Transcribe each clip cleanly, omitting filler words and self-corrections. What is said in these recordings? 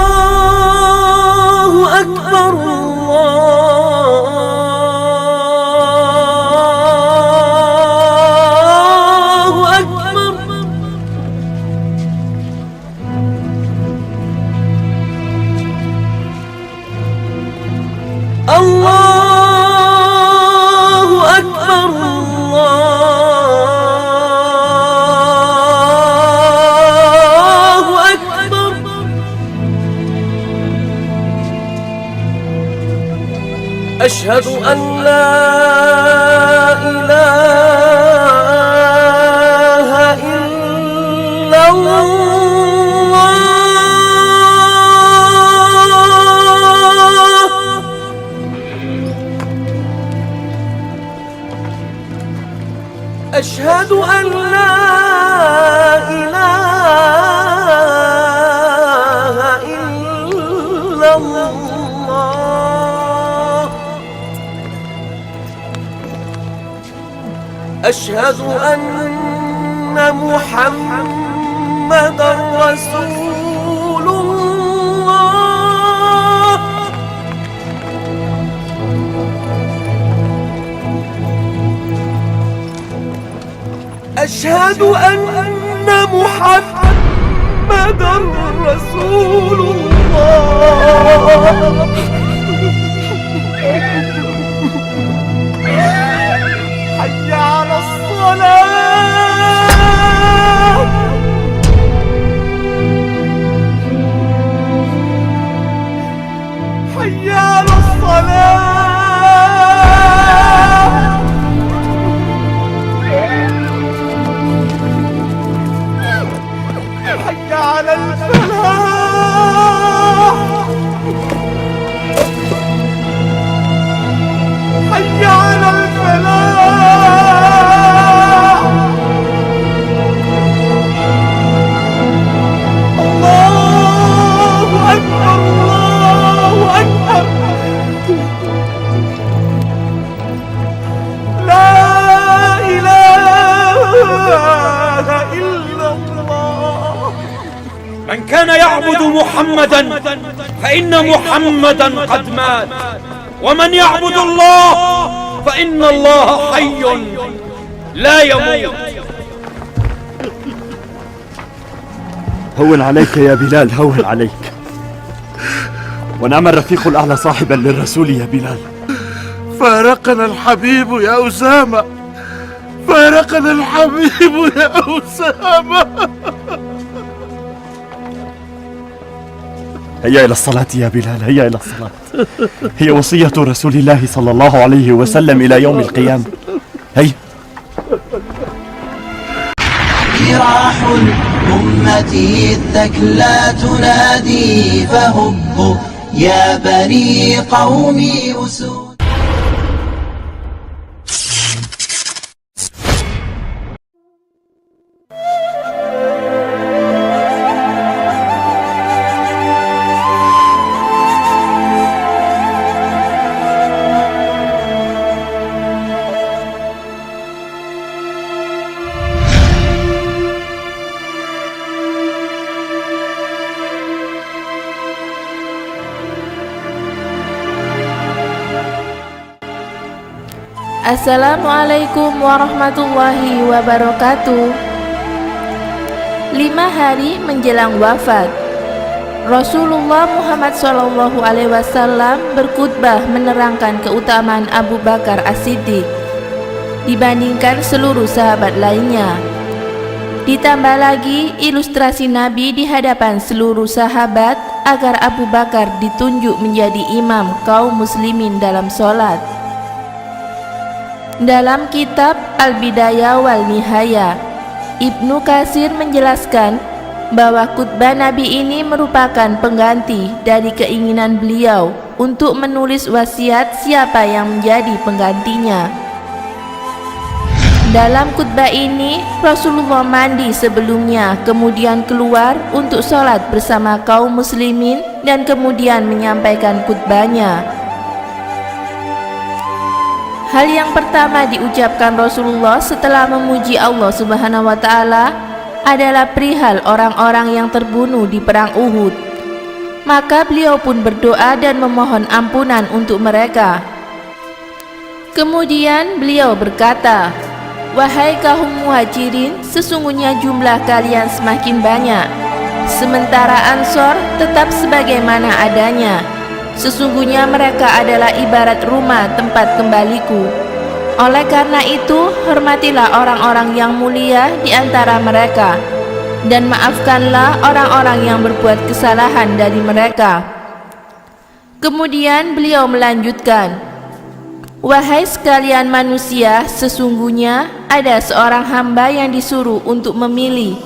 الله أكبر الله أكبر. الله أكبر الله أكبر. أشهد أن لا إله إلا الله. أشهد أن لا إله إلا الله. أشهد أن محمدًا رسول الله. أشهد أن محمدًا رسول الله. حي على الصلاة. حي على الصلاة. حي على الفلاح. حي على الفلاح. الله أكبر الله أكبر. لا إله إلا الله. من كان يعبد محمدا فإن محمدا قد مات، ومن يعبد الله فإن الله حي لا يموت. هون عليك يا بلال، هون عليك. ونعم الرفيق الأعلى صاحبا للرسول يا بلال. فارقنا الحبيب يا أسامة، فارقنا الحبيب يا أسامة. هيا إلى الصلاة يا بلال، هيا إلى الصلاة. هي وصية رسول الله صلى الله عليه وسلم إلى يوم القيامة. هيا. جراح الأمة الثكلى تنادي، فهبوا يا بني قومي أسود. Assalamualaikum warahmatullahi wabarakatuh. 5 hari menjelang wafat, Rasulullah Muhammad SAW berkhutbah menerangkan keutamaan Abu Bakar As-Siddiq dibandingkan seluruh sahabat lainnya. Ditambah lagi ilustrasi Nabi di hadapan seluruh sahabat agar Abu Bakar ditunjuk menjadi imam kaum muslimin dalam sholat. Dalam kitab Al-Bidayah wal Nihayah, Ibnu Katsir menjelaskan bahwa khutbah Nabi ini merupakan pengganti dari keinginan beliau untuk menulis wasiat siapa yang menjadi penggantinya. Dalam khutbah ini, Rasulullah mandi sebelumnya, kemudian keluar untuk sholat bersama kaum muslimin dan kemudian menyampaikan khutbahnya. Hal yang pertama diucapkan Rasulullah setelah memuji Allah Subhanahu wa Ta'ala adalah perihal orang-orang yang terbunuh di perang Uhud Maka beliau pun berdoa dan memohon ampunan untuk mereka. Kemudian beliau berkata, "Wahai kaum muhajirin, sesungguhnya jumlah kalian semakin banyak, sementara Ansor tetap sebagaimana adanya. Sesungguhnya mereka adalah ibarat rumah tempat kembaliku. Oleh karena itu, hormatilah orang-orang yang mulia di antara mereka, dan maafkanlah orang-orang yang berbuat kesalahan dari mereka." Kemudian beliau melanjutkan, "Wahai sekalian manusia, sesungguhnya ada seorang hamba yang disuruh untuk memilih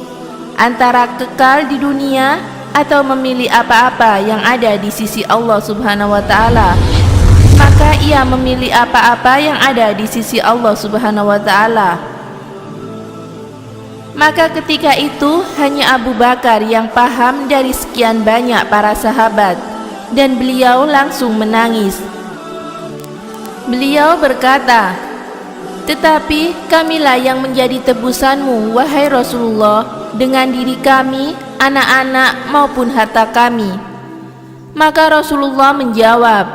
antara kekal di dunia atau memilih apa-apa yang ada di sisi Allah Subhanahu wa Ta'ala. Maka ia memilih apa-apa yang ada di sisi Allah Subhanahu wa Ta'ala." Maka ketika itu hanya Abu Bakar yang paham dari sekian banyak para sahabat, dan beliau langsung menangis. Beliau berkata, "Tetapi kamilah yang menjadi tebusanmu, wahai Rasulullah, dengan diri kami, anak-anak maupun harta kami." Maka Rasulullah menjawab,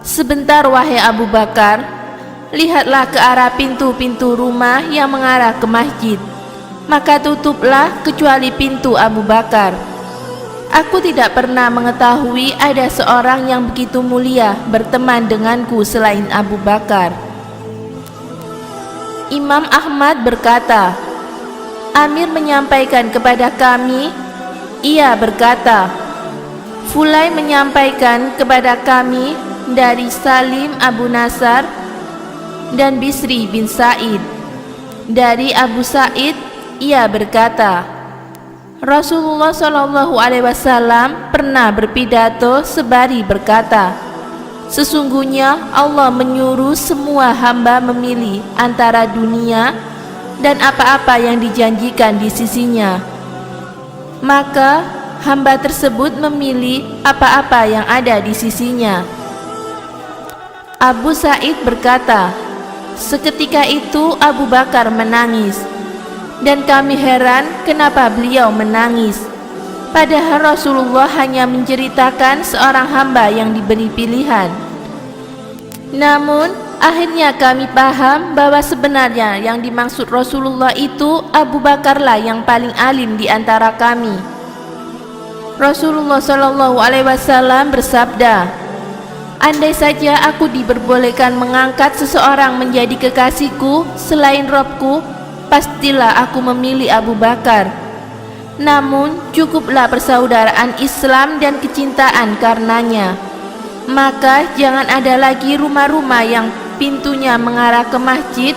"Sebentar wahai Abu Bakar, lihatlah ke arah pintu-pintu rumah yang mengarah ke masjid, maka tutuplah kecuali pintu Abu Bakar. Aku tidak pernah mengetahui ada seorang yang begitu mulia berteman denganku selain Abu Bakar." Imam Ahmad berkata, "Amir menyampaikan kepada kami," ia berkata, "Fulai menyampaikan kepada kami dari Salim Abu Nasar dan Bisri bin Sa'id. Dari Abu Sa'id, ia berkata, Rasulullah SAW pernah berpidato sebari berkata, sesungguhnya Allah menyuruh semua hamba memilih antara dunia dan apa-apa yang dijanjikan di sisinya. Maka hamba tersebut memilih apa-apa yang ada di sisinya." Abu Sa'id berkata, "Seketika itu Abu Bakar menangis, dan kami heran kenapa beliau menangis. Padahal Rasulullah hanya menceritakan seorang hamba yang diberi pilihan. Namun akhirnya kami paham bahwa sebenarnya yang dimaksud Rasulullah itu Abu Bakarlah yang paling alim di antara kami." Rasulullah SAW bersabda, "Andai saja aku diperbolehkan mengangkat seseorang menjadi kekasihku selain Robku, pastilah aku memilih Abu Bakar. Namun cukuplah persaudaraan Islam dan kecintaan karenanya. Maka jangan ada lagi rumah-rumah yang pintunya mengarah ke masjid,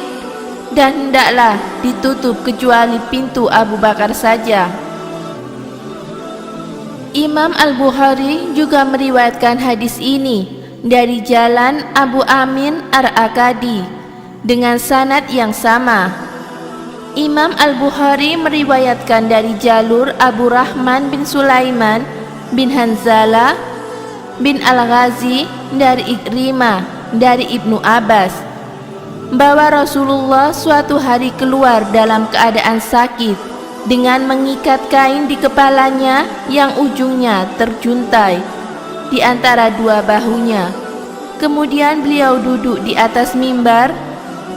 dan hendaklah ditutup kecuali pintu Abu Bakar saja." Imam Al-Bukhari juga meriwayatkan hadis ini dari jalan Abu Amin Ar-Akadi dengan sanad yang sama. Imam Al-Bukhari meriwayatkan dari jalur Abu Rahman bin Sulaiman bin Hanzalah bin Al-Ghazi dari Ikrimah dari Ibnu Abbas bahwa Rasulullah suatu hari keluar dalam keadaan sakit dengan mengikat kain di kepalanya yang ujungnya terjuntai di antara dua bahunya. Kemudian beliau duduk di atas mimbar,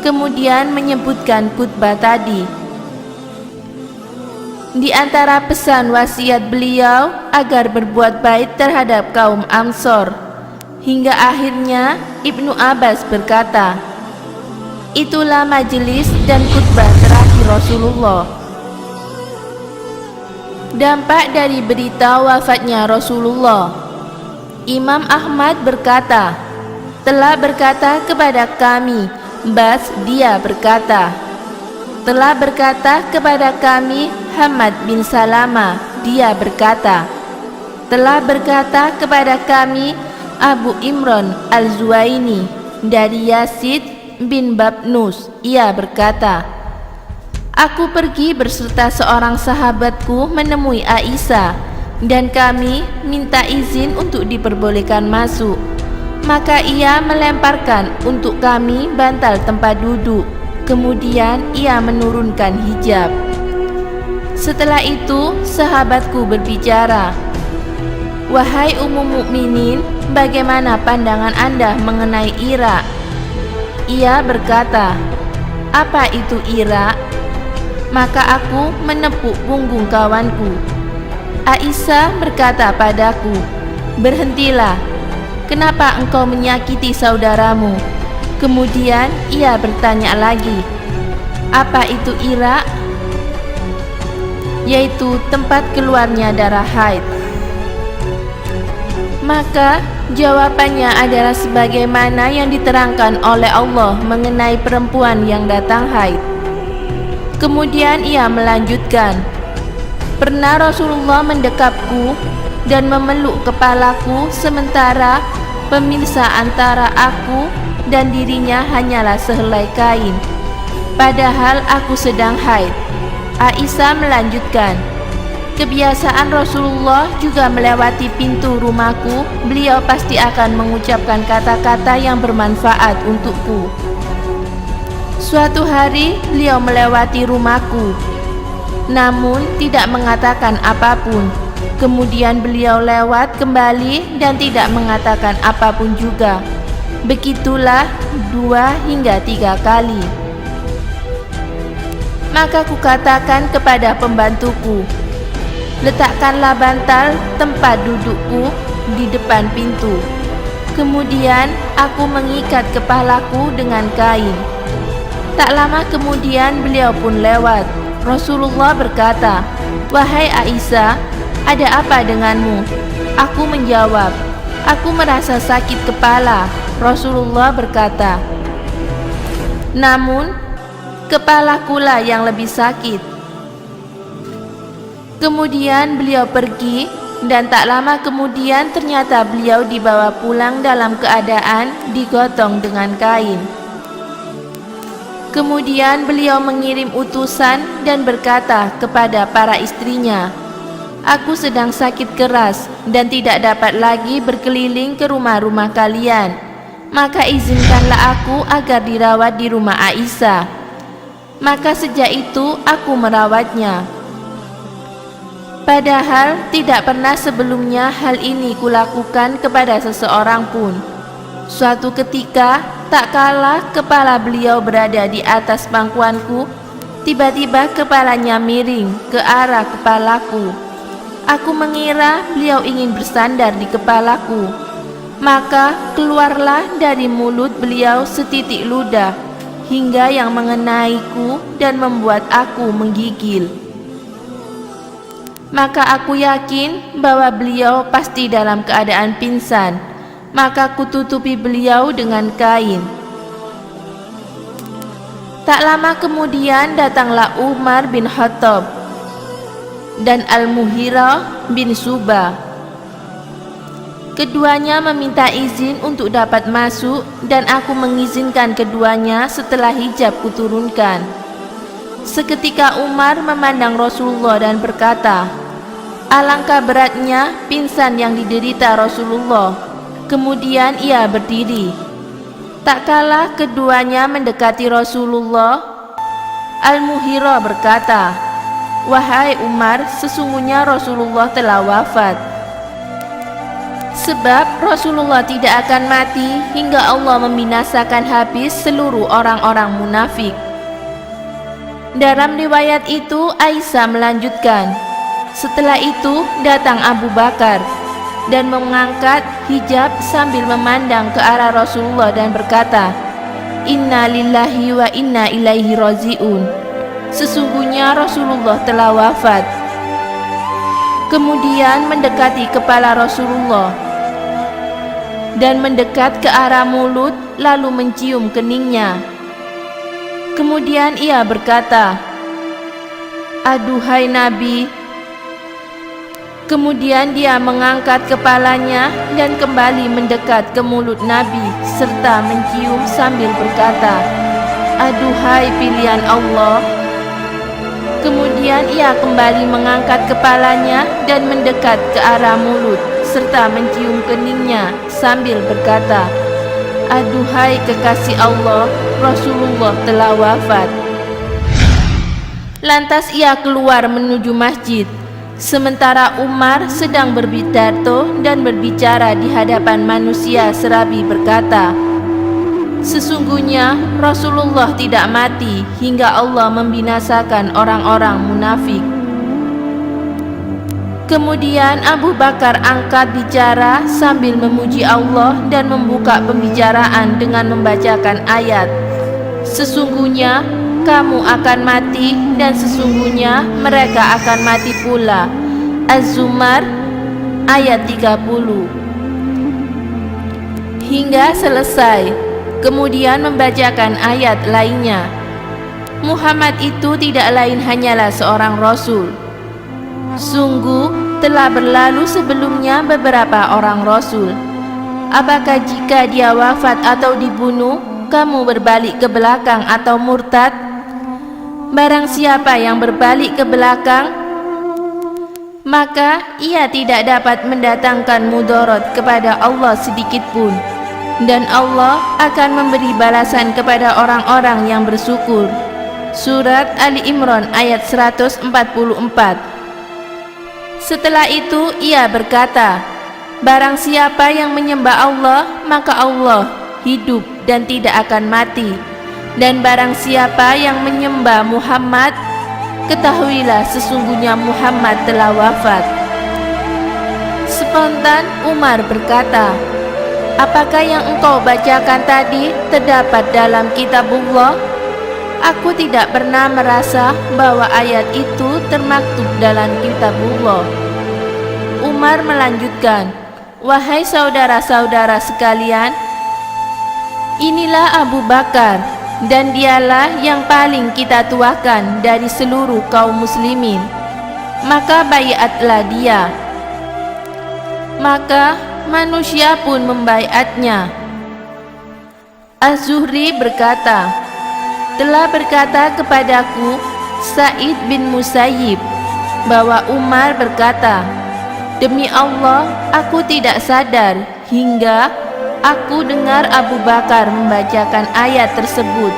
kemudian menyebutkan khutbah tadi. Di antara pesan wasiat beliau agar berbuat baik terhadap kaum Ansor, hingga akhirnya Ibnu Abbas berkata, "Itulah majelis dan khutbah terakhir Rasulullah." Dampak dari berita wafatnya Rasulullah. Imam Ahmad berkata, telah berkata kepada kami Bas, dia berkata, telah berkata kepada kami Hamad bin Salama, dia berkata, telah berkata kepada kami Abu Imran Al-Zuwaini dari Yazid bin Babnus, ia berkata, aku pergi berserta seorang sahabatku menemui Aisyah, dan kami minta izin untuk diperbolehkan masuk. Maka ia melemparkan untuk kami bantal tempat duduk. Kemudian ia menurunkan hijab. Setelah itu sahabatku berbicara, "Wahai Ummu Mukminin, bagaimana pandangan Anda mengenai Ira?" Ia berkata, "Apa itu Ira?" Maka aku menepuk punggung kawanku. Aisyah berkata padaku, "Berhentilah, kenapa engkau menyakiti saudaramu?" Kemudian ia bertanya lagi, "Apa itu Ira?" Yaitu tempat keluarnya darah haid. Maka jawabannya adalah sebagaimana yang diterangkan oleh Allah mengenai perempuan yang datang haid. Kemudian ia melanjutkan, "Pernah Rasulullah mendekapku dan memeluk kepalaku sementara pemisah antara aku dan dirinya hanyalah sehelai kain, padahal aku sedang haid." Aisyah melanjutkan, "Kebiasaan Rasulullah juga melewati pintu rumahku, beliau pasti akan mengucapkan kata-kata yang bermanfaat untukku. Suatu hari beliau melewati rumahku, namun tidak mengatakan apapun. Kemudian beliau lewat kembali dan tidak mengatakan apapun juga. Begitulah 2 hingga 3 kali. Maka kukatakan kepada pembantuku, letakkanlah bantal tempat dudukku di depan pintu. Kemudian aku mengikat kepalaku dengan kain. Tak lama kemudian beliau pun lewat. Rasulullah berkata, 'Wahai Aisyah, ada apa denganmu?' Aku menjawab, 'Aku merasa sakit kepala.' Rasulullah berkata, 'Namun, kepalakulah yang lebih sakit.' Kemudian beliau pergi, dan tak lama kemudian ternyata beliau dibawa pulang dalam keadaan digotong dengan kain. Kemudian beliau mengirim utusan dan berkata kepada para istrinya, 'Aku sedang sakit keras dan tidak dapat lagi berkeliling ke rumah-rumah kalian. Maka izinkanlah aku agar dirawat di rumah Aisyah.' Maka sejak itu aku merawatnya. Padahal tidak pernah sebelumnya hal ini kulakukan kepada seseorang pun. Suatu ketika, tak kala kepala beliau berada di atas pangkuanku, tiba-tiba kepalanya miring ke arah kepalaku. Aku mengira beliau ingin bersandar di kepalaku. Maka keluarlah dari mulut beliau setitik ludah, hingga yang mengenaiku dan membuat aku menggigil. Maka aku yakin bahwa beliau pasti dalam keadaan pingsan. Maka kututupi beliau dengan kain. Tak lama kemudian datanglah Umar bin Khattab dan Al-Mughirah bin Syu'bah. Keduanya meminta izin untuk dapat masuk, dan aku mengizinkan keduanya setelah hijab kuturunkan. Seketika Umar memandang Rasulullah dan berkata, "Alangkah beratnya pingsan yang diderita Rasulullah." Kemudian ia berdiri. Tak kala keduanya mendekati Rasulullah, Al-Mughirah berkata, "Wahai Umar, sesungguhnya Rasulullah telah wafat. Sebab Rasulullah tidak akan mati hingga Allah membinasakan habis seluruh orang-orang munafik." Dalam riwayat itu Aisyah melanjutkan, "Setelah itu datang Abu Bakar dan mengangkat hijab sambil memandang ke arah Rasulullah dan berkata, 'Inna lillahi wa inna ilaihi raji'un.' Sesungguhnya Rasulullah telah wafat." Kemudian mendekati kepala Rasulullah dan mendekat ke arah mulut, lalu mencium keningnya. Kemudian ia berkata, "Aduhai Nabi." Kemudian dia mengangkat kepalanya dan kembali mendekat ke mulut Nabi serta mencium sambil berkata, "Aduhai pilihan Allah." Kemudian ia kembali mengangkat kepalanya dan mendekat ke arah mulut serta mencium keningnya sambil berkata, "Aduhai kekasih Allah, Rasulullah telah wafat." Lantas ia keluar menuju masjid. Sementara Umar sedang berpidato dan berbicara di hadapan manusia serabi berkata, "Sesungguhnya Rasulullah tidak mati hingga Allah membinasakan orang-orang munafik." Kemudian Abu Bakar angkat bicara sambil memuji Allah dan membuka pembicaraan dengan membacakan ayat, "Sesungguhnya kamu akan mati dan sesungguhnya mereka akan mati pula." Az-Zumar ayat 30 hingga selesai. Kemudian membacakan ayat lainnya. Muhammad itu tidak lain hanyalah seorang rasul. Sungguh telah berlalu sebelumnya beberapa orang rasul. Apakah jika dia wafat atau dibunuh, kamu berbalik ke belakang atau murtad? Barang siapa yang berbalik ke belakang, maka ia tidak dapat mendatangkan mudarat kepada Allah sedikit pun, dan Allah akan memberi balasan kepada orang-orang yang bersyukur. Surat Ali Imran ayat 144. Setelah itu ia berkata, barang siapa yang menyembah Allah, maka Allah hidup dan tidak akan mati. Dan barang siapa yang menyembah Muhammad, ketahuilah sesungguhnya Muhammad telah wafat. Spontan Umar berkata, apakah yang engkau bacakan tadi terdapat dalam kitabullah? Aku tidak pernah merasa bahwa ayat itu termaktub dalam kitabullah. Umar melanjutkan, wahai saudara-saudara sekalian, inilah Abu Bakar, dan dialah yang paling kita tuakan dari seluruh kaum muslimin. Maka baiatlah dia. Maka manusia pun membaiatnya. Az-Zuhri berkata, telah berkata kepadaku Sa'id bin Musayyib bahwa Umar berkata, demi Allah aku tidak sadar hingga aku dengar Abu Bakar membacakan ayat tersebut.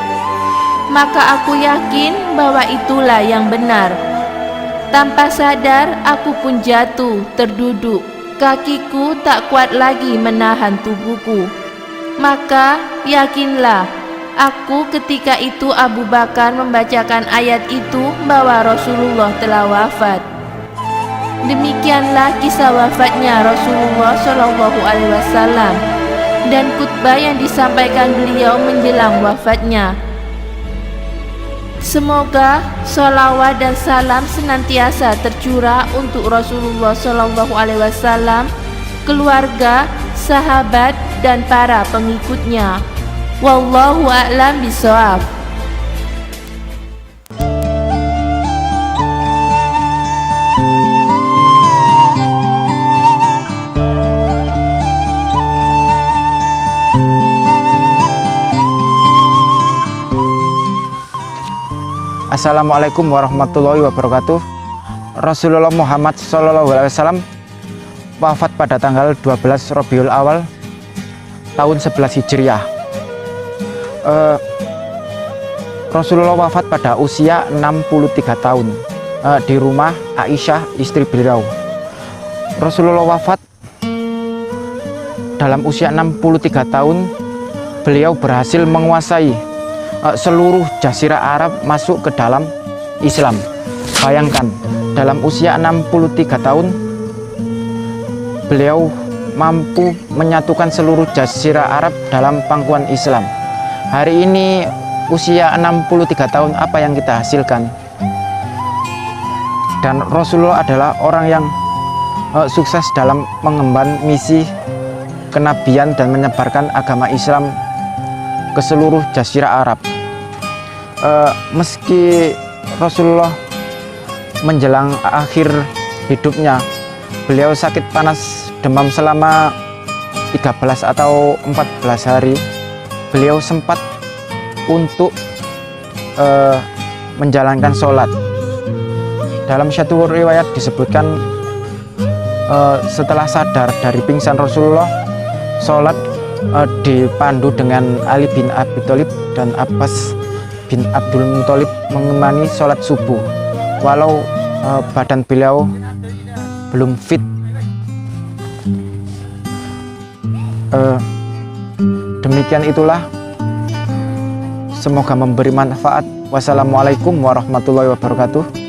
Maka aku yakin bahwa itulah yang benar. Tanpa sadar aku pun jatuh terduduk. Kakiku tak kuat lagi menahan tubuhku. Maka yakinlah, aku ketika itu Abu Bakar membacakan ayat itu bahwa Rasulullah telah wafat. Demikianlah kisah wafatnya Rasulullah SAW dan khutbah yang disampaikan beliau menjelang wafatnya. Semoga sholawat dan salam senantiasa tercurah untuk Rasulullah SAW, keluarga, sahabat, dan para pengikutnya. Wallahu a'lam bishawab. Assalamualaikum warahmatullahi wabarakatuh. Rasulullah Muhammad SAW wafat pada tanggal 12 Rabiul Awal tahun 11 Hijriah. Rasulullah wafat pada usia 63 tahun di rumah Aisyah istri beliau. Rasulullah wafat dalam usia 63 tahun. Beliau berhasil menguasai seluruh jazirah Arab masuk ke dalam Islam. Bayangkan, dalam usia 63 tahun beliau mampu menyatukan seluruh jazirah Arab dalam pangkuan Islam. Hari ini usia 63 tahun, apa yang kita hasilkan? Dan Rasulullah adalah orang yang sukses dalam mengemban misi kenabian dan menyebarkan agama Islam ke seluruh jazirah Arab. Meski Rasulullah menjelang akhir hidupnya, beliau sakit panas demam selama 13 atau 14 hari. Beliau sempat untuk menjalankan sholat. Dalam satu riwayat disebutkan setelah sadar dari pingsan Rasulullah, sholat dipandu dengan Ali bin Abi Thalib dan Abbas bin Abdul Muthalib mengemani sholat subuh. Walau badan beliau belum fit. Demikian itulah, semoga memberi manfaat. Wassalamualaikum warahmatullahi wabarakatuh.